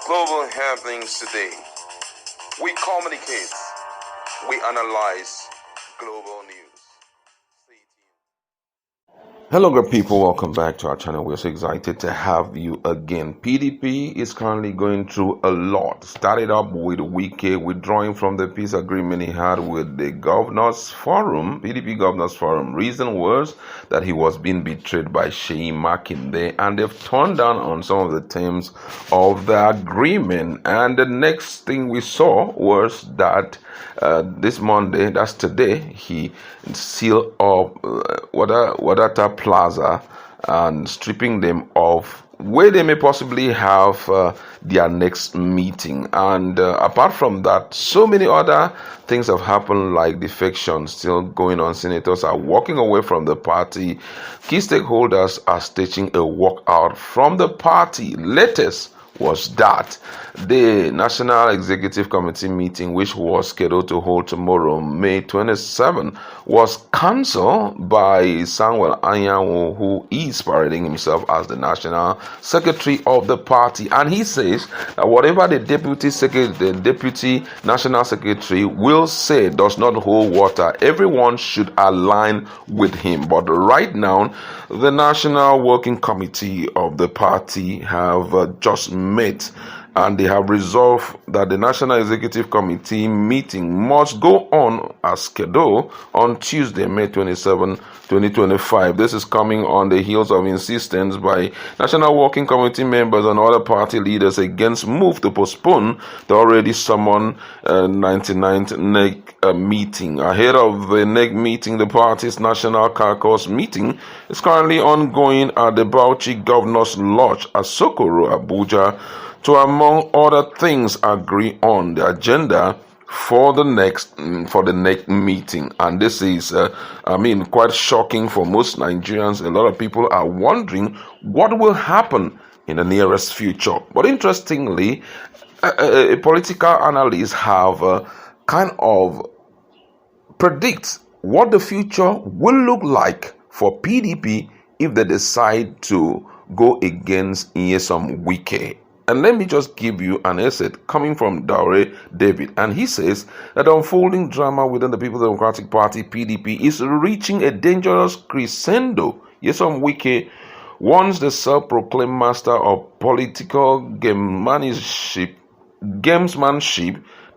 global happenings today. We communicate, we analyze global news. Hello, good people. Welcome back to our channel. We're so excited to have you again. PDP is currently going through a lot. Started up with Wike withdrawing from the peace agreement he had with the Governors Forum, PDP Governors Forum. Reason was that he was being betrayed by Makinde, and they've turned down on some of the terms of the agreement. And the next thing we saw was that this Monday, that's today, he sealed up Wadata Plaza and stripping them of where they may possibly have their next meeting. And apart from that, so many other things have happened, like defection still going on. Senators are walking away from the party. Key stakeholders are staging a walkout from the party. Latest was that the National Executive Committee meeting, which was scheduled to hold tomorrow, May 27, was cancelled by Samuel Anyanwu, who is parading himself as the National Secretary of the party. And he says that whatever the Deputy National Secretary will say does not hold water. Everyone should align with him. But right now, the National Working Committee of the party have just met, and they have resolved that the National Executive Committee meeting must go on as scheduled on Tuesday, May 27, 2025. This is coming on the heels of insistence by National Working Committee members and other party leaders against move to postpone the already summoned 99th NEC meeting. Ahead of the NEC meeting, the party's National Caucus meeting is currently ongoing at the Bauchi Governor's Lodge at Sokoro, Abuja, to, among other things, agree on the agenda for the next meeting. And this is quite shocking for most Nigerians. A lot of people are wondering what will happen in the nearest future. But interestingly, a political analyst have kind of predict what the future will look like for PDP if they decide to go against Nyesom Wike. And let me just give you an essay coming from Daure David. And he says that the unfolding drama within the People's Democratic Party, PDP, is reaching a dangerous crescendo. Nyesom Wike, once the self-proclaimed master of political gamesmanship,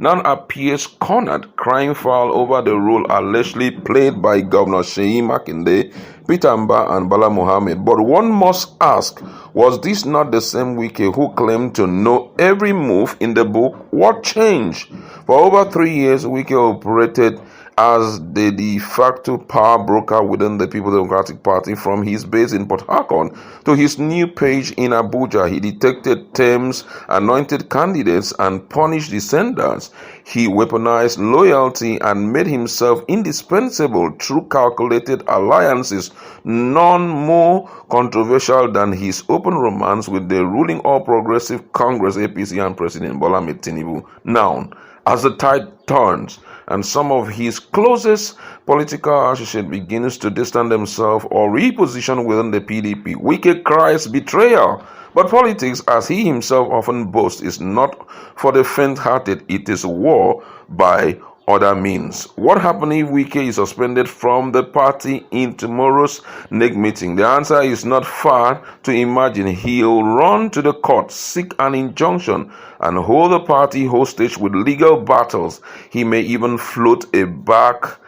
now appears cornered, crying foul over the role allegedly played by Governor Makinde, Peter Mba, and Bala Mohammed. But one must ask, was this not the same Wike who claimed to know every move in the book? What changed? For over 3 years, Wike operated as the de facto power broker within the People's Democratic Party. From his base in Port Harcourt to his new page in Abuja, he detected terms, anointed candidates, and punished dissenters. He weaponized loyalty and made himself indispensable through calculated alliances, none more controversial than his open romance with the ruling All Progressive Congress APC and President Bola Ahmed Tinubu. Now, as the tide turns and some of his closest political associates begins to distance themselves or reposition within the PDP, Wike cries betrayal. But politics, as he himself often boasts, is not for the faint-hearted. It is war by other means. What happens if Wike is suspended from the party in tomorrow's NEC meeting? The answer is not far to imagine. He'll run to the court, seek an injunction, and hold the party hostage with legal battles. He may even float back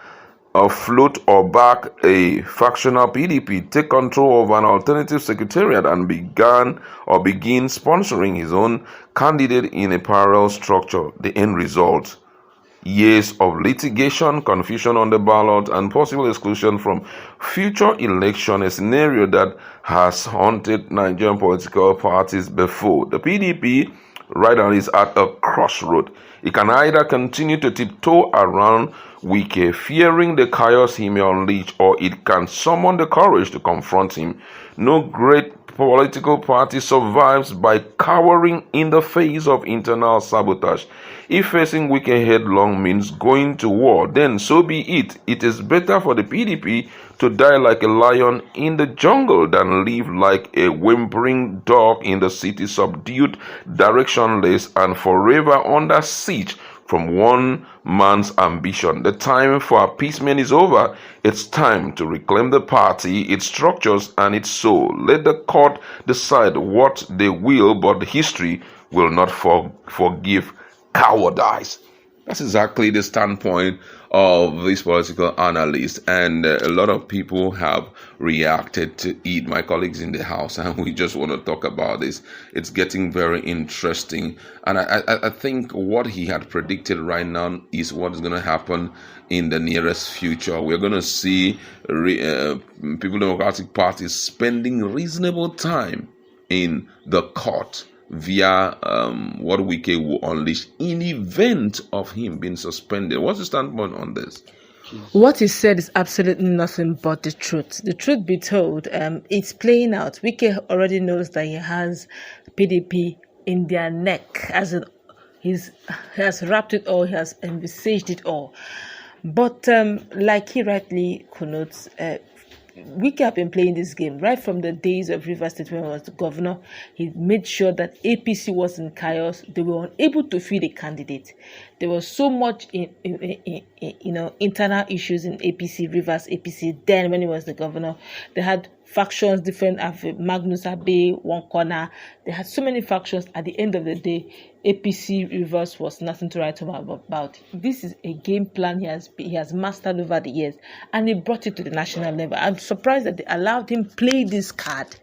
a factional PDP, take control of an alternative secretariat, and begin sponsoring his own candidate in a parallel structure. The end result: years of litigation, confusion on the ballot, and possible exclusion from future election, a scenario that has haunted Nigerian political parties before. The PDP right now is at a crossroad. It can either continue to tiptoe around Wike, fearing the chaos he may unleash, or it can summon the courage to confront him. No great political party survives by cowering in the face of internal sabotage. If facing Wike headlong means going to war, then so be it. It is better for the PDP to die like a lion in the jungle than live like a whimpering dog in the city, subdued, directionless, and forever under siege from one man's ambition. The time for appeasement is over. It's time to reclaim the party, its structures, and its soul. Let the court decide what they will, but history will not forgive cowardice. That's exactly the standpoint of this political analyst, and a lot of people have reacted to it. My colleagues in the house, and we just want to talk about this. It's getting very interesting, and I think what he had predicted right now is what is going to happen in the nearest future. We're going to see People Democratic Party spending reasonable time in the court via what Wike will unleash in event of him being suspended. What's the standpoint on this? What he said is absolutely nothing but the truth. The truth be told, it's playing out. Wike already knows that he has PDP in their neck, as in he has wrapped it all, he has envisaged it all. But like he rightly connotes, Wike have been playing this game right from the days of Rivers State when he was the governor. He made sure that APC was in chaos. They were unable to field a candidate. There was so much internal issues in APC, Rivers APC. Then when he was the governor, they had factions different. Magnus Abe, one corner. They had so many factions. At the end of the day, APC Rivers was nothing to write home about. This is a game plan he has mastered over the years, and he brought it to the national level. I'm surprised that they allowed him play this card.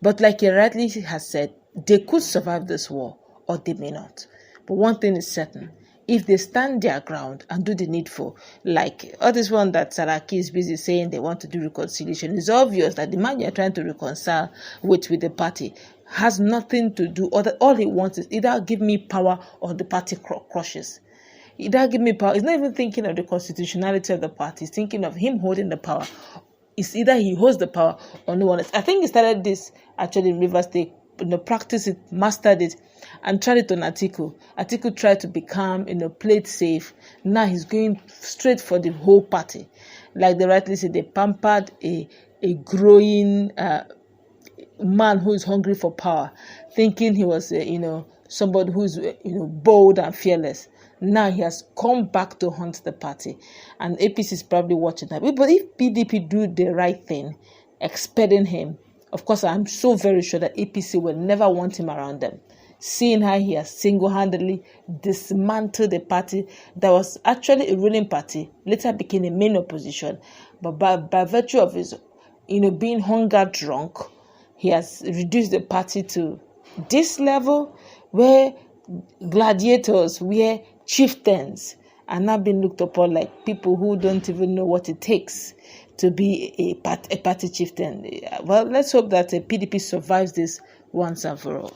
But like he rightly has said, they could survive this war, or they may not. But one thing is certain. If they stand their ground and do the needful, like all this one that Saraki is busy saying they want to do reconciliation, it's obvious that the man you're trying to reconcile with the party has nothing to do, or that all he wants is either give me power or the party crushes. Either give me power. He's not even thinking of the constitutionality of the party. He's thinking of him holding the power. It's either he holds the power or no one else. I think he started this actually in Rivers State. Practiced it, mastered it, and tried it on Atiku. Atiku tried to become, played safe. Now he's going straight for the whole party. Like they rightly said, they pampered a growing man who is hungry for power, thinking he was, somebody who's, bold and fearless. Now he has come back to hunt the party, and APC is probably watching that. But if PDP do the right thing, expelling him, of course, I'm so very sure that APC will never want him around them. Seeing how he has single-handedly dismantled the party that was actually a ruling party, later became a main opposition, but by virtue of his, being hunger drunk, he has reduced the party to this level where gladiators, where chieftains are now being looked upon like people who don't even know what it takes to be a party chieftain. Well, let's hope that PDP survives this once and for all.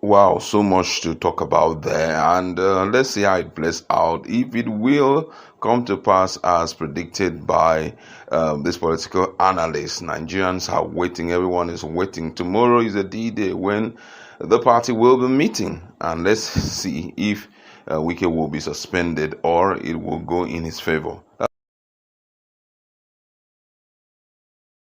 Wow, so much to talk about there, and let's see how it plays out. If it will come to pass as predicted by this political analyst, Nigerians are waiting. Everyone is waiting. Tomorrow is a D-Day when the party will be meeting, and let's see if Wike will be suspended or it will go in his favor.